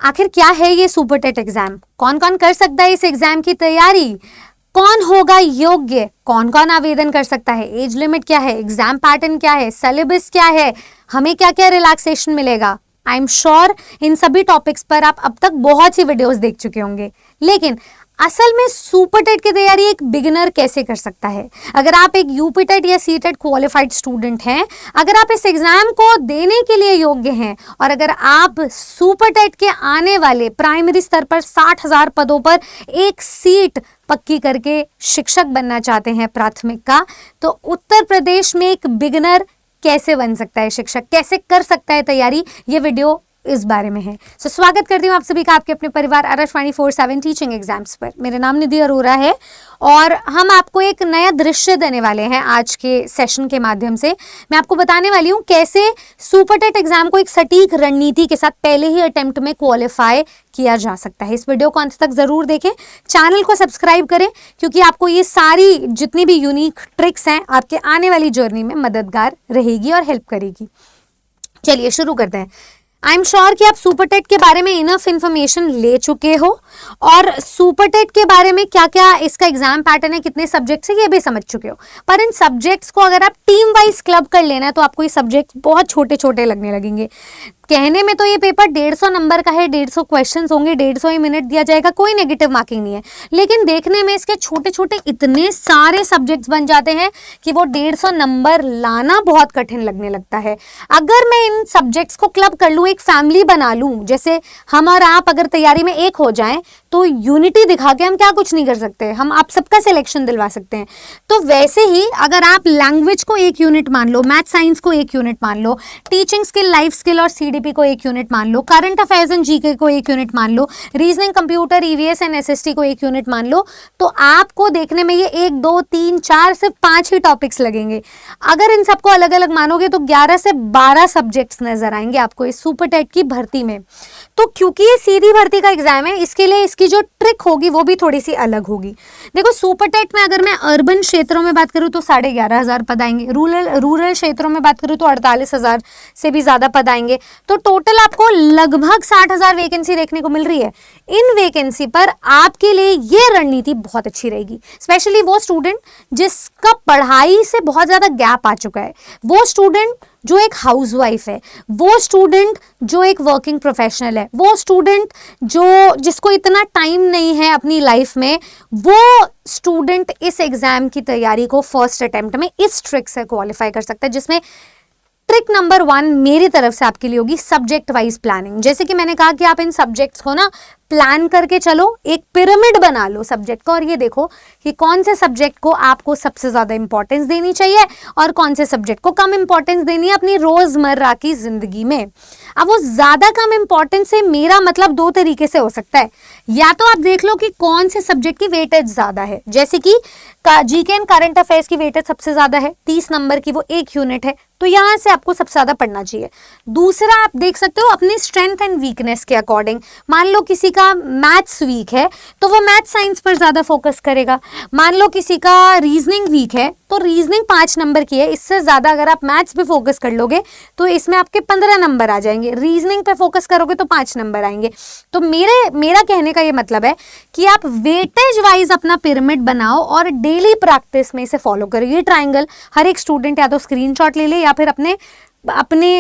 आखिर क्या है ये सुपर टेट एग्जाम, कौन कौन कर सकता है इस एग्जाम की तैयारी, कौन होगा योग्य, कौन कौन आवेदन कर सकता है, एज लिमिट क्या है, एग्जाम पैटर्न क्या है, सिलेबस क्या है, हमें क्या क्या रिलैक्सेशन मिलेगा। आई एम श्योर इन सभी टॉपिक्स पर आप अब तक बहुत सी वीडियोस देख चुके होंगे, लेकिन असल में सुपर टेट की तैयारी एक बिगिनर कैसे कर सकता है। अगर आप एक यूपी टेट या सी टेट क्वालिफाइड स्टूडेंट हैं, अगर आप इस एग्जाम को देने के लिए योग्य हैं और अगर आप सुपर टेट के आने वाले प्राइमरी स्तर पर 60,000 पदों पर एक सीट पक्की करके शिक्षक बनना चाहते हैं प्राथमिक का, तो उत्तर प्रदेश में एक बिगिनर कैसे बन सकता है शिक्षक, कैसे कर सकता है तैयारी, ये वीडियो इस बारे में है। सो स्वागत करती हूँ आप सभी का आपके अपने परिवार आकाशवाणी 4/7 टीचिंग एग्जाम्स पर। मेरा नाम निधि अरोरा है और हम आपको एक नया दृश्य देने वाले हैं आज के सेशन के माध्यम से। मैं आपको बताने वाली हूँ कैसे सुपर टेट एग्जाम को एक सटीक रणनीति के साथ पहले ही अटेम्प्ट में क्वालिफाई किया जा सकता है। इस वीडियो को अंत तक जरूर देखें, चैनल को सब्सक्राइब करें, क्योंकि आपको ये सारी जितनी भी यूनिक ट्रिक्स हैं आपके आने वाली जर्नी में मददगार रहेगी और हेल्प करेगी। चलिए शुरू करते हैं। आई एम श्योर कि आप सुपर टेट के बारे में इनफ इंफॉर्मेशन ले चुके हो और सुपर टेट के बारे में क्या क्या इसका एग्जाम पैटर्न है, कितने सब्जेक्ट्स है, ये भी समझ चुके हो। पर इन सब्जेक्ट्स को अगर आप टीम वाइज क्लब कर लेना है तो आपको ये सब्जेक्ट्स बहुत छोटे छोटे लगने लगेंगे। कहने में तो ये पेपर 150 नंबर का है, 150 क्वेश्चंस होंगे, 150 ही मिनट दिया जाएगा, कोई नेगेटिव मार्किंग नहीं है, लेकिन देखने में इसके छोटे छोटे इतने सारे सब्जेक्ट्स बन जाते हैं कि वो 150 नंबर लाना बहुत कठिन लगने लगता है। अगर मैं इन सब्जेक्ट्स को क्लब कर लूँ, एक फैमिली बना लूँ, जैसे हम और आप अगर तैयारी में एक हो जाएं तो यूनिटी दिखा के हम क्या कुछ नहीं कर सकते, हम आप सबका सिलेक्शन दिलवा सकते हैं। तो वैसे ही अगर आप लैंग्वेज को एक यूनिट मान लो, मैथ साइंस को एक यूनिट मान लो, टीचिंग स्किल, लाइफ स्किल और सीडीपी को एक यूनिट मान लो, करंट अफेयर्स एंड जीके को एक यूनिट मान लो, reasoning, computer, EVS and SST को एक यूनिट मान लो, तो आपको देखने में ये 1 2 3 4 सिर्फ 5 ही टॉपिक्स लगेंगे। अगर इन सबको अलग अलग मानोगे तो 11 से 12 सब्जेक्ट्स नजर आएंगे आपको इस सुपर टेट की भर्ती में। तो क्योंकि ये सीधी भर्ती का एग्जाम है, इसके लिए इसकी जो ट्रिक होगी वो भी थोड़ी सी अलग होगी। देखो सुपर टेट में अगर मैं अर्बन क्षेत्रों में बात करूं तो 11,500 पद आएंगे, रूरल क्षेत्रों में बात करूं तो 48,000 से भी ज्यादा पद आएंगे। तो टोटल आपको लगभग 60,000 वैकेंसी देखने को मिल रही है। इन वैकेंसी पर आपके लिए ये रणनीति बहुत अच्छी रहेगी, स्पेशली वो स्टूडेंट जिसका पढ़ाई से बहुत ज्यादा गैप आ चुका है, वो स्टूडेंट जो एक हाउसवाइफ है, वो स्टूडेंट जो एक वर्किंग प्रोफेशनल है, वो स्टूडेंट जिसको इतना टाइम नहीं है अपनी लाइफ में, वो स्टूडेंट इस एग्जाम की तैयारी को फर्स्ट अटेम्प्ट में इस ट्रिक से क्वालिफाई कर सकता है। जिसमें ट्रिक नंबर 1 मेरी तरफ से आपके लिए होगी सब्जेक्ट वाइज प्लानिंग। जैसे कि मैंने कहा कि आप इन सब्जेक्ट्स को ना प्लान करके चलो, एक पिरामिड बना लो सब्जेक्ट का, और ये देखो कि कौन से सब्जेक्ट को आपको सबसे ज्यादा इंपॉर्टेंस देनी चाहिए और कौन से सब्जेक्ट को कम इंपॉर्टेंस देनी है अपनी रोजमर्रा की जिंदगी में। अब वो ज्यादा कम इंपॉर्टेंस से मेरा मतलब 2 तरीके से हो सकता है। या तो आप देख लो कि कौन से सब्जेक्ट की वेटेज ज्यादा है, जैसे कि जीके एंड करंट अफेयर्स की वेटेज सबसे ज्यादा है, 30 नंबर की, वो 1 यूनिट है, तो यहां से आपको सबसे ज्यादा पढ़ना चाहिए। दूसरा आप देख सकते हो अपनी स्ट्रेंथ एंड वीकनेस के अकॉर्डिंग। मान लो किसी का मैथ्स वीक है तो वो मैथ साइंस पर ज्यादा फोकस करेगा। मान लो किसी का रीजनिंग वीक है तो रीजनिंग 5 नंबर की है, इससे ज्यादा अगर आप मैथ्स पे फोकस कर लोगे तो इसमें आपके 15 नंबर आ जाएंगे, रीजनिंग पे फोकस करोगे तो 5 नंबर आएंगे। तो मेरा कहने का ये मतलब है कि आप वेटेज वाइज अपना पिरामिड बनाओ और डेली प्रैक्टिस में इसे फॉलो करो। ये ट्रायंगल हर एक स्टूडेंट या तो स्क्रीनशॉट ले ले या फिर अपने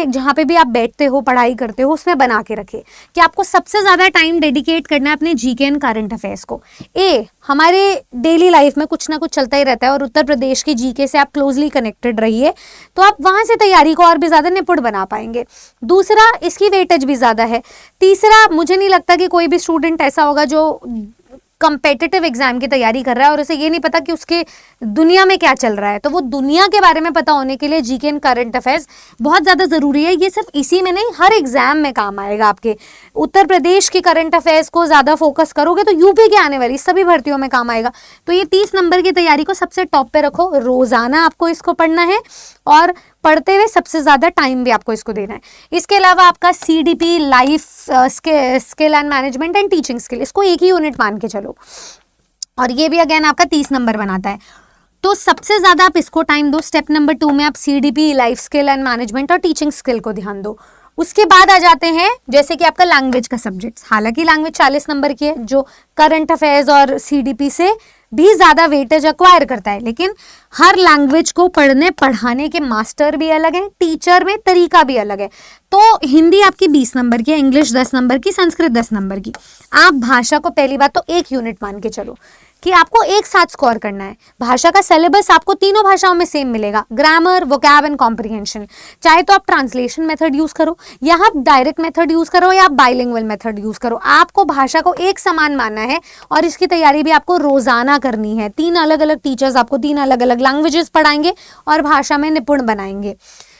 जहाँ पे भी आप बैठते हो, पढ़ाई करते हो, उसमें बना के रखे कि आपको सबसे ज़्यादा टाइम डेडिकेट करना है अपने जीके एंड करंट अफेयर्स को। हमारे डेली लाइफ में कुछ ना कुछ चलता ही रहता है और उत्तर प्रदेश की जीके से आप क्लोजली कनेक्टेड रहिए तो आप वहाँ से तैयारी को और भी ज़्यादा निपुण बना पाएंगे। दूसरा, इसकी वेटेज भी ज़्यादा है। तीसरा, मुझे नहीं लगता कि कोई भी स्टूडेंट ऐसा होगा जो कंपेटिटिव एग्जाम की तैयारी कर रहा है और उसे ये नहीं पता कि उसके दुनिया में क्या चल रहा है, तो वो दुनिया के बारे में पता होने के लिए जीके एंड करंट अफेयर्स बहुत ज़्यादा ज़रूरी है। ये सिर्फ इसी में नहीं, हर एग्जाम में काम आएगा आपके। उत्तर प्रदेश की करंट अफेयर्स को ज़्यादा फोकस करोगे तो यूपी के आने वाली सभी भर्तियों में काम आएगा। तो ये 30 नंबर की तैयारी को सबसे टॉप पे रखो, रोज़ाना आपको इसको पढ़ना है और पढ़ते हुए सबसे ज़्यादा टाइम भी आपको इसको देना है। इसके अलावा आपका CDP, life skill and management and teaching skill, इसको एक ही यूनिट मान के चलो और ये भी अगेन आपका 30 नंबर बनाता है। तो सबसे ज़्यादा आप इसको टाइम दो। स्टेप नंबर 2 में आप CDP, life skill and management और टीचिंग स्किल को ध्यान दो। उसके बाद आ जाते हैं जैसे कि आपका लैंग्वेज का सब्जेक्ट। हालांकि लैंग्वेज 40 नंबर की है जो करंट अफेयर्स और सीडीपी से भी ज्यादा वेटेज एक्वायर करता है, लेकिन हर लैंग्वेज को पढ़ने पढ़ाने के मास्टर भी अलग है, टीचर में तरीका भी अलग है। तो हिंदी आपकी 20 नंबर की है, इंग्लिश 10 नंबर की, संस्कृत 10 नंबर की। आप भाषा को पहली बात तो एक यूनिट मान के चलो कि आपको एक साथ स्कोर करना है। भाषा का सिलेबस आपको तीनों भाषाओं में सेम मिलेगा, ग्रामर, वोकैब एंड कॉम्प्रिहेंशन। चाहे तो आप ट्रांसलेशन मेथड यूज करो या आप डायरेक्ट मेथड यूज करो या आप बाइलिंगुअल मेथड यूज करो, आपको भाषा को एक समान मानना है और इसकी तैयारी भी आपको रोजाना करनी है। 3 अलग अलग टीचर्स आपको 3 अलग अलग लैंग्वेजेस पढ़ाएंगे और भाषा में निपुण बनाएंगे।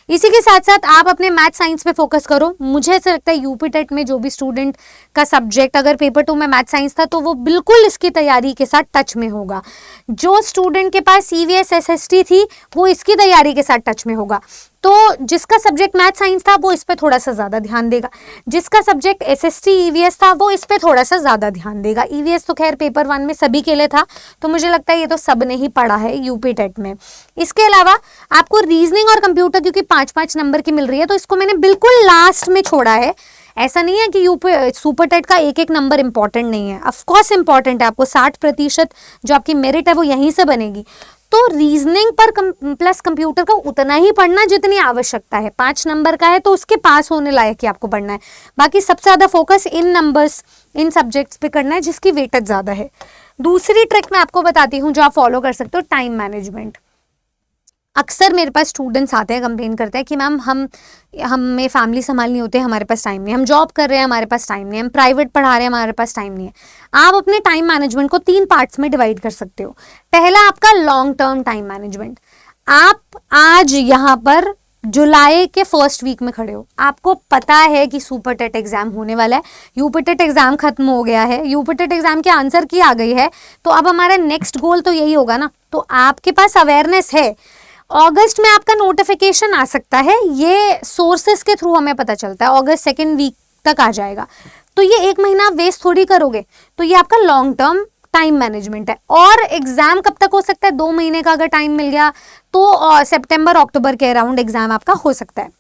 इसी के साथ साथ आप अपने मैथ साइंस पे फोकस करो। मुझे ऐसा लगता है यूपी टेट में जो भी स्टूडेंट का सब्जेक्ट अगर पेपर 2 में मैथ साइंस था तो वो बिल्कुल इसकी तैयारी के साथ टच में होगा। जो स्टूडेंट के पास ईवीएस एसएसटी थी वो इसकी तैयारी के साथ टच में होगा। तो जिसका सब्जेक्ट मैथ साइंस था वो इस पे थोड़ा सा ज्यादा ध्यान देगा, जिसका सब्जेक्ट एसएसटी ईवीएस था वो इस पे थोड़ा सा ज्यादा ध्यान देगा। ईवीएस तो खैर पेपर 1 में सभी के लिए था, तो मुझे लगता है ये तो सब ने ही पढ़ा है यूपी टेट में। इसके अलावा आपको रीजनिंग और कंप्यूटर क्योंकि 5-5 नंबर की मिल रही है तो इसको मैंने बिल्कुल लास्ट में छोड़ा है। ऐसा नहीं है कि यूपी सुपर टेट का एक एक नंबर इंपॉर्टेंट नहीं है, ऑफकोर्स इंपॉर्टेंट है। आपको 60% जो आपकी मेरिट है वो यहीं से बनेगी। तो रीजनिंग पर प्लस कंप्यूटर का उतना ही पढ़ना जितनी आवश्यकता है। 5 नंबर का है तो उसके पास होने लायक ही आपको पढ़ना है। बाकी सबसे ज्यादा focus in numbers, in subjects पे करना है जिसकी वेटेज ज्यादा है। दूसरी ट्रिक मैं आपको बताती हूँ जो आप फॉलो कर सकते हो, टाइम मैनेजमेंट। अक्सर मेरे पास स्टूडेंट्स आते हैं, कंप्लेन करते हैं कि मैम हमें फैमिली संभालनी होती है, हमारे पास टाइम नहीं है, हम जॉब कर रहे हैं, हमारे पास टाइम नहीं है, हम प्राइवेट पढ़ा रहे हैं, हमारे पास टाइम नहीं है। आप अपने टाइम मैनेजमेंट को 3 पार्ट्स में डिवाइड कर सकते हो। पहला आपका लॉन्ग टर्म टाइम मैनेजमेंट। आप आज यहाँ पर जुलाई के फर्स्ट वीक में खड़े हो, आपको पता है कि सुपर टेट एग्जाम होने वाला है, यूपी टेट एग्जाम खत्म हो गया है, यूपी टेट एग्जाम के आंसर की आ गई है, तो अब हमारा नेक्स्ट गोल तो यही होगा ना। तो आपके पास अवेयरनेस है। अगस्त में आपका नोटिफिकेशन आ सकता है, ये सोर्सेस के थ्रू हमें पता चलता है, अगस्त 2nd वीक तक आ जाएगा। तो ये 1 महीना वेस्ट थोड़ी करोगे, तो ये आपका लॉन्ग टर्म टाइम मैनेजमेंट है। और एग्जाम कब तक हो सकता है? 2 महीने का अगर टाइम मिल गया तो सितंबर अक्टूबर के अराउंड एग्जाम आपका हो सकता है।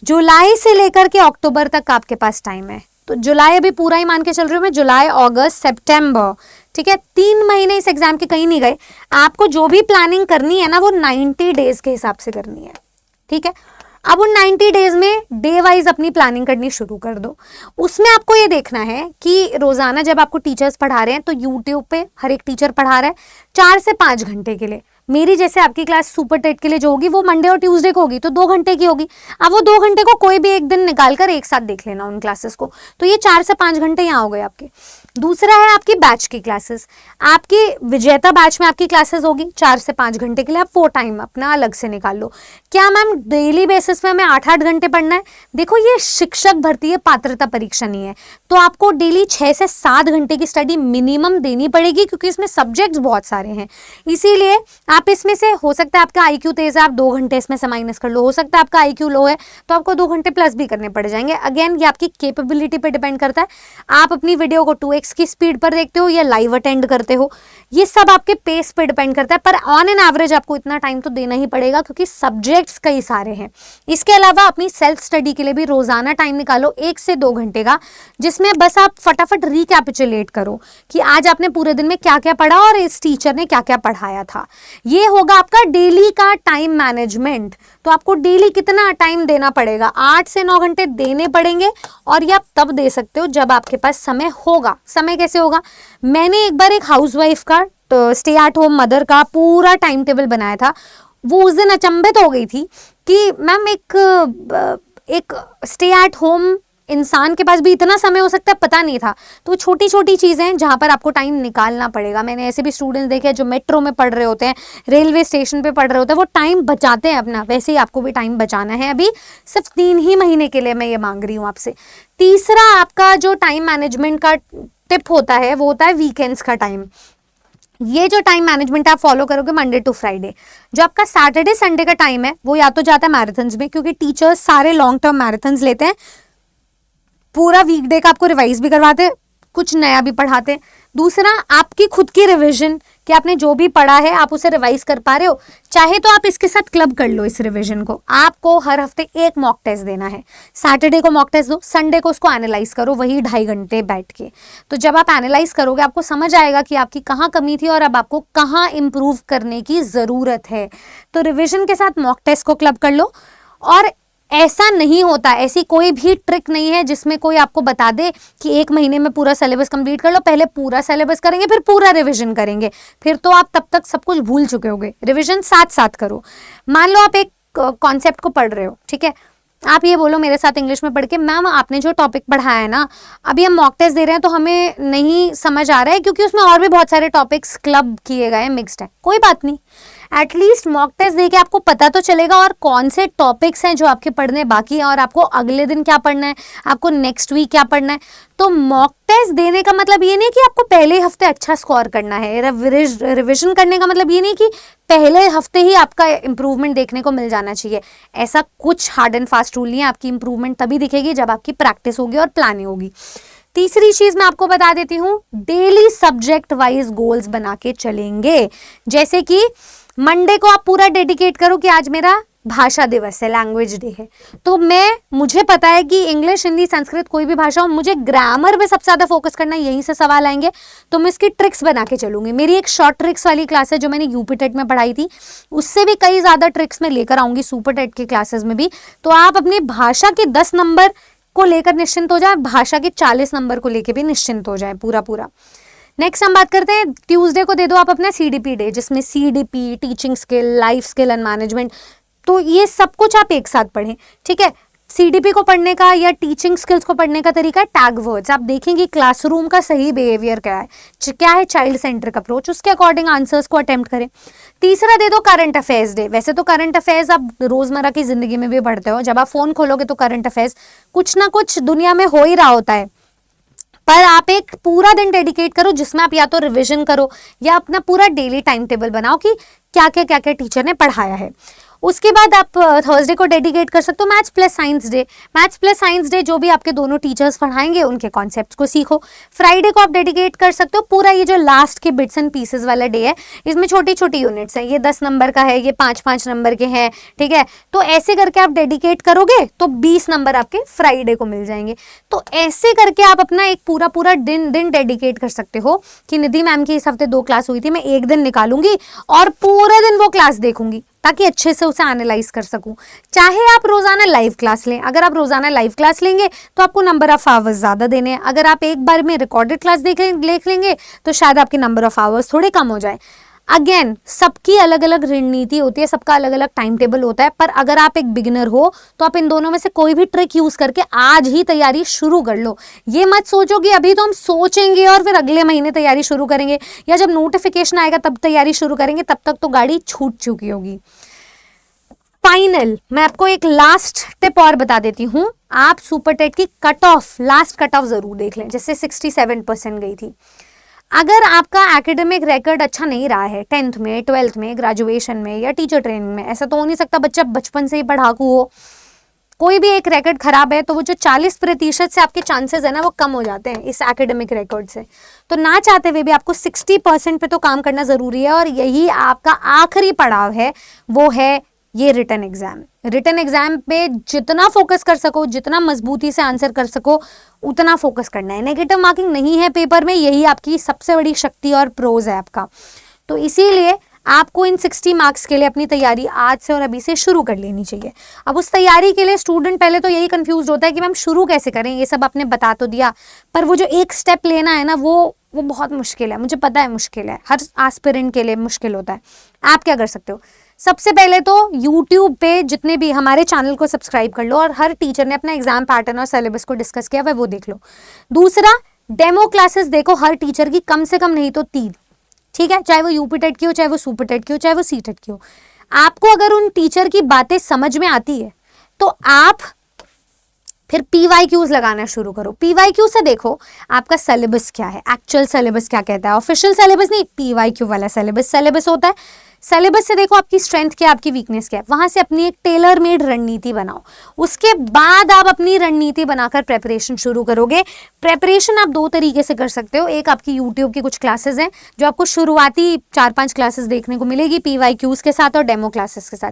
जुलाई से लेकर के अक्टूबर तक आपके पास टाइम है, तो जुलाई अभी पूरा ही मान के चल रही हूँ मैं, जुलाई, अगस्त, सितंबर, ठीक है, 3 महीने इस एग्जाम के कहीं नहीं गए। आपको जो भी प्लानिंग करनी है ना वो 90 डेज के हिसाब से करनी है, ठीक है। अब उन 90 डेज में डे वाइज अपनी प्लानिंग करनी शुरू कर दो। उसमें आपको ये देखना है कि रोजाना जब आपको टीचर्स पढ़ा रहे हैं तो यूट्यूब पे हर एक टीचर पढ़ा रहा है 4 से 5 घंटे के लिए। मेरी जैसे आपकी क्लास सुपर टेट के लिए जो होगी वो मंडे और ट्यूसडे को होगी, तो 2 घंटे की होगी। अब वो 2 घंटे को कोई भी एक दिन निकाल कर एक साथ देख लेना उन क्लासेस को, तो ये 4 से 5 घंटे यहाँ हो गए आपके। दूसरा है आपकी बैच की क्लासेस। आपकी विजेता बैच में आपकी क्लासेस होगी 4 से 5 घंटे के लिए, आप वो टाइम अपना अलग से निकाल लो। क्या मैम डेली बेसिस पे हमें 8-8 घंटे पढ़ना है? देखो ये शिक्षक भर्ती है, पात्रता परीक्षा नहीं है, तो आपको डेली 6 से 7 घंटे की स्टडी मिनिमम देनी पड़ेगी क्योंकि इसमें सब्जेक्ट्स बहुत सारे हैं। इसीलिए आप इसमें से, हो सकता है आपका आईक्यू तेज है, आप 2 घंटे इसमें से माइनस कर लो, हो सकता है आपका आईक्यू लो है तो आपको 2 घंटे प्लस भी करने पड़ जाएंगे। अगेन ये आपकी कैपेबिलिटी पे डिपेंड करता है, आप अपनी वीडियो को 2x की स्पीड पर देखते हो या लाइव अटेंड करते हो, ये सब आपके पेस पे डिपेंड करता है। पर ऑन एन एवरेज आपको इतना टाइम तो देना ही पड़ेगा क्योंकि सब्जेक्ट्स कई सारे हैं। इसके अलावा अपनी सेल्फ स्टडी के लिए भी रोजाना टाइम निकालो 1 से 2 घंटे का, जिसमें बस आप फटाफट रिकैपिचुलेट करो कि आज आपने पूरे दिन में क्या क्या पढ़ा और इस टीचर ने क्या क्या पढ़ाया था। ये होगा आपका डेली का टाइम मैनेजमेंट। तो आपको डेली कितना टाइम देना पड़ेगा? 8 से 9 घंटे देने पड़ेंगे, और ये आप तब दे सकते हो जब आपके पास समय होगा। समय कैसे होगा? मैंने एक बार एक हाउसवाइफ का, तो स्टे एट होम मदर का पूरा टाइम टेबल बनाया था। वो उस दिन अचंभित हो गई थी कि मैम एक स्टे एट होम इंसान के पास भी इतना समय हो सकता है, पता नहीं था। तो छोटी छोटी चीज़ें हैं जहाँ पर आपको टाइम निकालना पड़ेगा। मैंने ऐसे भी स्टूडेंट्स देखे हैं जो मेट्रो में पढ़ रहे होते हैं, रेलवे स्टेशन पे पढ़ रहे होते हैं, वो टाइम बचाते हैं अपना। वैसे ही आपको भी टाइम बचाना है। अभी सिर्फ 3 ही महीने के लिए मैं ये मांग रही हूँ आपसे। तीसरा आपका जो टाइम मैनेजमेंट का टिप होता है वो होता है वीकेंड्स का टाइम। ये जो टाइम मैनेजमेंट आप फॉलो करोगे मंडे टू फ्राइडे, जो आपका सैटरडे संडे का टाइम है वो या तो जाता है मैराथन्स में, क्योंकि टीचर्स सारे लॉन्ग टर्म मैराथन्स लेते हैं, पूरा वीकडे का आपको रिवाइज भी करवाते हैं, कुछ नया भी पढ़ाते हैं। दूसरा, आपकी खुद की रिवीजन कि आपने जो भी पढ़ा है आप उसे रिवाइज कर पा रहे हो। चाहे तो आप इसके साथ क्लब कर लो इस रिवीजन को। आपको हर हफ्ते एक मॉक टेस्ट देना है। सैटरडे को मॉक टेस्ट दो, संडे को उसको एनालाइज करो वही 2.5 घंटे बैठ के। तो जब आप एनालाइज करोगे आपको समझ आएगा कि आपकी कहाँ कमी थी और अब आपको कहाँ इंप्रूव करने की ज़रूरत है। तो रिवीजन के साथ मॉक टेस्ट को क्लब कर लो। और ऐसा नहीं होता, ऐसी कोई भी ट्रिक नहीं है जिसमें कोई आपको बता दे कि 1 महीने में पूरा सिलेबस कंप्लीट कर लो। पहले पूरा सिलेबस करेंगे फिर पूरा रिवीजन करेंगे, फिर तो आप तब तक सब कुछ भूल चुके होगे। रिवीजन साथ साथ करो। मान लो आप एक कॉन्सेप्ट को पढ़ रहे हो, ठीक है, आप ये बोलो मेरे साथ इंग्लिश में पढ़ के, मैम आपने जो टॉपिक पढ़ाया है ना, अभी हम मॉक टेस्ट दे रहे हैं तो हमें नहीं समझ आ रहा है क्योंकि उसमें और भी बहुत सारे टॉपिक्स क्लब किए गए हैं, मिक्स्ड है। कोई बात नहीं, एटलीस्ट मॉक टेस्ट देके आपको पता तो चलेगा और कौन से टॉपिक्स हैं जो आपके पढ़ने बाकी हैं और आपको अगले दिन क्या पढ़ना है, आपको नेक्स्ट वीक क्या पढ़ना है। तो मॉक टेस्ट देने का मतलब ये नहीं कि आपको पहले हफ्ते अच्छा स्कोर करना है। रिविजन करने का मतलब ये नहीं कि पहले हफ्ते ही आपका इंप्रूवमेंट देखने को मिल जाना चाहिए। ऐसा कुछ हार्ड एंड फास्ट रूल नहीं है। आपकी इंप्रूवमेंट तभी दिखेगी जब आपकी प्रैक्टिस होगी और प्लानिंग होगी। तीसरी चीज मैं आपको बता देती हूँ, डेली सब्जेक्ट वाइज गोल्स बना के चलेंगे। जैसे कि मंडे को आप पूरा डेडिकेट करो कि आज मेरा भाषा दिवस है, लैंग्वेज डे है। तो मुझे पता है कि इंग्लिश, हिंदी, संस्कृत कोई भी भाषा हो, मुझे ग्रामर पे सबसे ज्यादा फोकस करना है, यहीं से सवाल आएंगे। तो मैं इसकी ट्रिक्स बना के चलूंगी। मेरी एक शॉर्ट ट्रिक्स वाली क्लास है जो मैंने यूपी टेट में पढ़ाई थी, उससे भी कई ज्यादा ट्रिक्स मैं लेकर आऊंगी सुपर टेट की क्लासेस में भी। तो आप अपनी भाषा के 10 नंबर को लेकर निश्चिंत हो जाए, भाषा के 40 नंबर को लेकर भी निश्चिंत हो जाए पूरा। नेक्स्ट हम बात करते हैं, ट्यूसडे को दे दो आप अपना सीडीपी डे, जिसमें CDP, teaching skill, life skill and management, तो ये सब कुछ आप एक साथ पढ़ें, ठीक है। सीडीपी को पढ़ने का या टीचिंग स्किल्स को पढ़ने का तरीका है टैग वर्ड्स। आप देखेंगे क्लासरूम का सही बिहेवियर क्या है चाइल्ड सेंट्रिक अप्रोच, उसके अकॉर्डिंग आंसर्स को अटेम्प्ट करें। तीसरा दे दो करंट अफेयर्स डे। वैसे तो करंट अफेयर्स आप रोजमर्रा की जिंदगी में भी पढ़ते हो, जब आप फोन खोलोगे तो करंट अफेयर्स कुछ ना कुछ दुनिया में हो ही रहा होता है, पर आप एक पूरा दिन डेडिकेट करो जिसमें आप या तो रिवीजन करो या अपना पूरा डेली टाइम टेबल बनाओ कि क्या क्या टीचर ने पढ़ाया है। उसके बाद आप थर्सडे को डेडिकेट कर सकते हो maths plus science day. Maths plus science day जो भी आपके दोनों टीचर्स पढ़ाएंगे उनके कॉन्सेप्ट्स को सीखो। फ्राइडे को आप डेडिकेट कर सकते हो पूरा ये जो लास्ट के बिट्स एंड पीसेस वाला डे है, इसमें छोटी छोटी यूनिट्स हैं, ये 10 नंबर का है, ये 5-5 नंबर के हैं, ठीक है। तो ऐसे करके आप डेडिकेट करोगे तो 20 नंबर आपके फ्राइडे को मिल जाएंगे। तो ऐसे करके आप अपना एक पूरा दिन डेडिकेट कर सकते हो कि निधि मैम की इस हफ्ते 2 क्लास हुई थी, मैं एक दिन निकालूंगी और पूरे दिन वो क्लास देखूंगी ताकि अच्छे से उसे एनालाइज कर सकूं। चाहे आप रोजाना लाइव क्लास लें, अगर आप रोजाना लाइव क्लास लेंगे तो आपको नंबर ऑफ आवर्स ज्यादा देने हैं। अगर आप एक बार में रिकॉर्डेड क्लास देख लेंगे तो शायद आपके नंबर ऑफ आवर्स थोड़े कम हो जाए। अगेन, सबकी अलग अलग रणनीति होती है, सबका अलग अलग टाइम टेबल होता है, पर अगर आप एक बिगिनर हो तो आप इन दोनों में से कोई भी ट्रिक यूज करके आज ही तैयारी शुरू कर लो। ये मत सोचो कि अभी तो हम सोचेंगे और फिर अगले महीने तैयारी शुरू करेंगे या जब नोटिफिकेशन आएगा तब तैयारी शुरू करेंगे, तब तक तो गाड़ी छूट चुकी होगी। फाइनल, मैं आपको एक लास्ट टिप और बता देती हूं, आप सुपर टेट की लास्ट कट ऑफ जरूर देख लें। जैसे 67% गई थी। अगर आपका एकेडमिक रिकॉर्ड अच्छा नहीं रहा है 10th में, 12th में, ग्रेजुएशन में या टीचर ट्रेनिंग में, ऐसा तो हो नहीं सकता बच्चा बचपन से ही पढ़ाकू हो, कोई भी एक रिकॉर्ड खराब है तो वो जो 40% से आपके चांसेस है ना वो कम हो जाते हैं इस एकेडमिक रिकॉर्ड से। तो ना चाहते हुए भी आपको 60% पे तो काम करना जरूरी है और यही आपका आखिरी पड़ाव है, वो है ये रिटन एग्जाम। रिटन एग्जाम पे जितना फोकस कर सको, जितना मजबूती से आंसर कर सको, उतना फोकस करना है। नेगेटिव मार्किंग नहीं है पेपर में, यही आपकी सबसे बड़ी शक्ति और प्रोज है आपका। तो इसीलिए आपको इन 60 मार्क्स के लिए अपनी तैयारी आज से और अभी से शुरू कर लेनी चाहिए। अब उस तैयारी के लिए स्टूडेंट पहले तो यही कंफ्यूज होता है कि मैम शुरू कैसे करें, ये सब आपने बता तो दिया, पर वो जो एक स्टेप लेना है ना वो बहुत मुश्किल है। मुझे पता है मुश्किल है, हर एस्पिरेंट के लिए मुश्किल होता है। आप क्या कर सकते हो, सबसे पहले तो YouTube पे जितने भी हमारे चैनल को सब्सक्राइब कर लो और हर टीचर ने अपना एग्जाम पैटर्न और सिलेबस को डिस्कस किया है वो देख लो। दूसरा, डेमो क्लासेस देखो हर टीचर की, कम से कम नहीं तो 3, ठीक है, चाहे वो यूपी टेट की हो, चाहे वो सुपर टेट की हो, चाहे वो सी टेट की हो। आपको अगर उन टीचर की बातें समझ में आती है तो आप फिर PYQs लगाना शुरू करो। PYQ से देखो आपका सिलेबस क्या है, एक्चुअल सिलेबस क्या कहता है, ऑफिशियल सिलेबस नहीं, PYQ वाला सिलेबस होता है। सिलेबस से देखो आपकी स्ट्रेंथ क्या है, आपकी वीकनेस क्या है, वहां से अपनी एक टेलर मेड रणनीति बनाओ। उसके बाद आप अपनी रणनीति बनाकर प्रेपरेशन शुरू करोगे। प्रेपरेशन आप 2 तरीके से कर सकते हो। एक आपकी यूट्यूब की कुछ क्लासेस हैं जो आपको शुरुआती 4-5 क्लासेस देखने को मिलेगी PYQs के साथ और डेमो क्लासेस के साथ।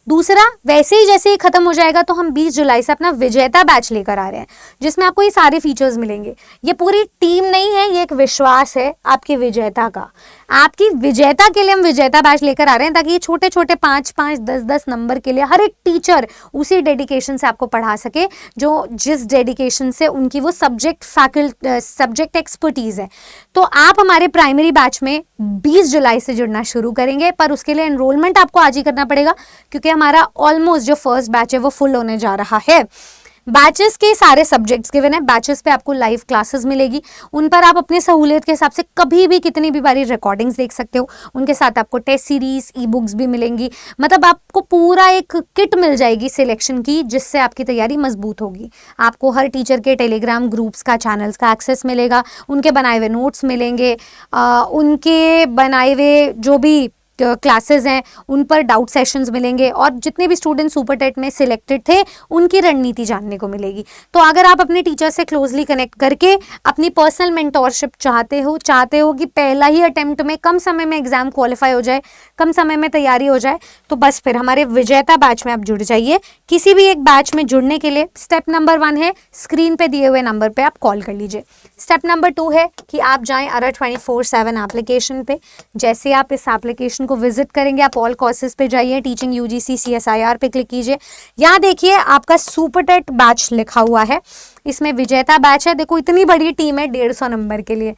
दूसरा, वैसे ही जैसे ही खत्म हो जाएगा तो हम 20 जुलाई से अपना विजेता बैच लेकर आ रहे हैं, जिसमें आपको ये सारे फीचर्स मिलेंगे। ये पूरी टीम नहीं है, ये एक विश्वास है आपके विजेता का। आपकी विजेता के लिए हम विजेता बैच लेकर आ रहे हैं, ताकि ये छोटे छोटे 5-5, 10-10 नंबर के लिए हर एक टीचर उसी डेडिकेशन से आपको पढ़ा सके, जो जिस डेडिकेशन से उनकी वो सब्जेक्ट एक्सपर्टीज है। तो आप हमारे प्राइमरी बैच में 20 जुलाई से जुड़ना शुरू करेंगे, पर उसके लिए एनरोलमेंट आपको आज ही करना पड़ेगा, क्योंकि हमारा ऑलमोस्ट जो फर्स्ट बैच है वो फुल होने जा रहा है। बैचेस के सारे सब्जेक्ट्स गिवन है, बैचेस पे आपको लाइव क्लासेस मिलेगी, उन पर आप अपने सहूलियत के हिसाब से कभी भी कितनी भी बारी रिकॉर्डिंग्स देख सकते हो। उनके साथ आपको टेस्ट सीरीज, ई बुक्स भी मिलेंगी, मतलब आपको पूरा एक किट मिल जाएगी सिलेक्शन की, जिससे आपकी तैयारी मजबूत होगी। आपको हर टीचर के टेलीग्राम ग्रुप्स का, चैनल्स का एक्सेस मिलेगा, उनके बनाए हुए नोट्स मिलेंगे, उनके बनाए हुए जो भी क्लासेस हैं उन पर डाउट सेशंस मिलेंगे, और जितने भी स्टूडेंट सुपर टेट में सिलेक्टेड थे उनकी रणनीति जानने को मिलेगी। तो अगर आप अपने टीचर से क्लोजली कनेक्ट करके अपनी पर्सनल मेंटोरशिप चाहते हो कि पहला ही अटेम्प्ट में कम समय में एग्जाम क्वालिफाई हो जाए, कम समय में तैयारी हो जाए, तो बस फिर हमारे विजेता बैच में आप जुड़ जाइए। किसी भी एक बैच में जुड़ने के लिए स्टेप नंबर 1 है, स्क्रीन पे दिए हुए नंबर पे आप कॉल कर लीजिए। स्टेप नंबर 2 है कि आप जाएं ARA 24/7 एप्लीकेशन पे। जैसे आप इस एप्लीकेशन को विजिट करेंगे, आप ऑल कोर्सेज पे जाइए, टीचिंग UGC CSIR पे क्लिक कीजिए। यहाँ देखिए आपका सुपर टेट बैच लिखा हुआ है, इसमें विजेता बैच है। देखो इतनी बड़ी टीम है 150 नंबर के लिए।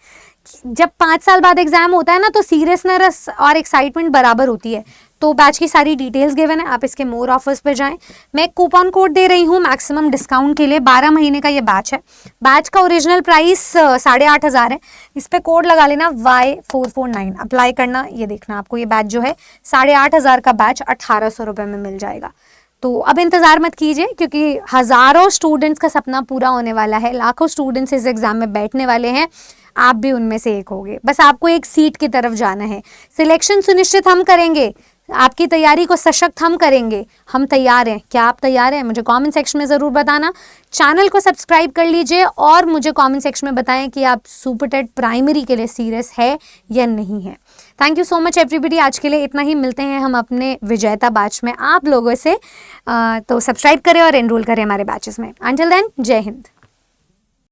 जब 5 साल बाद एग्जाम होता है ना, तो सीरियसनेस और एक्साइटमेंट बराबर होती है। तो बैच की सारी डिटेल्स गिवन है, आप इसके मोर ऑफर्स पे जाएं। मैं कूपन कोड दे रही हूँ मैक्सिमम डिस्काउंट के लिए, 12 महीने का ये बैच है। बैच का ओरिजिनल प्राइस 8,500 है, इस पे कोड लगा लेना Y449, अप्लाई करना। ये देखना आपको ये बैच जो है 8,500 का बैच 1,800 रुपये में मिल जाएगा। तो अब इंतजार मत कीजिए, क्योंकि हजारों स्टूडेंट्स का सपना पूरा होने वाला है, लाखों स्टूडेंट्स इस एग्जाम में बैठने वाले हैं, आप भी उनमें से एक होगे। बस आपको एक सीट की तरफ जाना है। सिलेक्शन सुनिश्चित हम करेंगे, आपकी तैयारी को सशक्त हम करेंगे। हम तैयार हैं, क्या आप तैयार हैं? मुझे कमेंट सेक्शन में ज़रूर बताना। चैनल को सब्सक्राइब कर लीजिए और मुझे कमेंट सेक्शन में बताएं कि आप सुपर टेट प्राइमरी के लिए सीरियस है या नहीं है। Thank you so much everybody, आज के लिए इतना ही। मिलते हैं हम अपने विजेता बैच में आप लोगों से। तो सब्सक्राइब करें और एनरोल करें हमारे बैचेस में। अंटिल देन, जय हिंद।